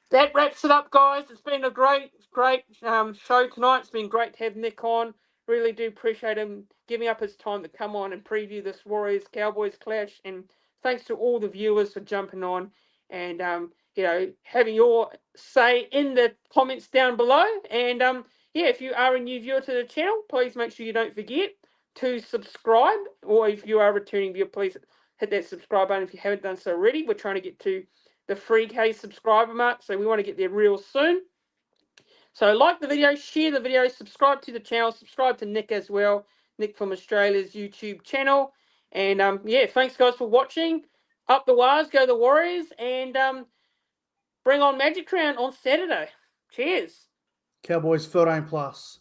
[SPEAKER 1] that wraps it up, guys. It's been a great show tonight. It's been great to have Nick on. Really do appreciate him giving up his time to come on and preview this Warriors Cowboys clash. And thanks to all the viewers for jumping on and having your say in the comments down below. And if you are a new viewer to the channel, please make sure you don't forget to subscribe. Or if you are a returning viewer, please hit that subscribe button if you haven't done so already. We're trying to get to the 3K subscriber mark, so we want to get there real soon. So like the video, share the video, subscribe to the channel, subscribe to Nick as well, Nick from Australia's YouTube channel. And thanks guys for watching. Up the Wars, go the Warriors, and bring on Magic Round on Saturday. Cheers.
[SPEAKER 2] Cowboys 13 plus.